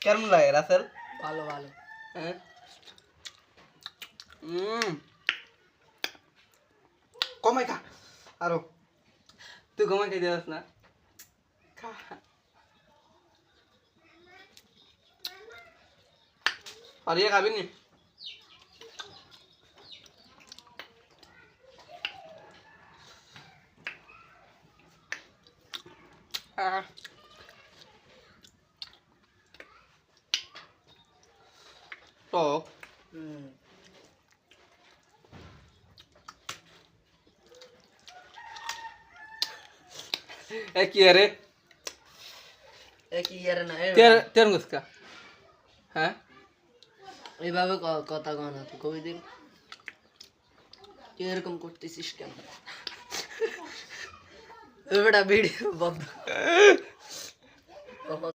কেমন লাগে রাসেল? ভালো ভালো। হ্যাঁ কমাই খা আরো, তুই কমাই খাই দিস না, খা। পারিয়ে খাবি নি? টক কি আরে কি ইয়ারে না তের গুসকা হ্যাঁ এইভাবে কথা কয় না তো কবি দিন, তুই এরকম করতেছিস কেন? এবারে ভিডিও বন্ধ।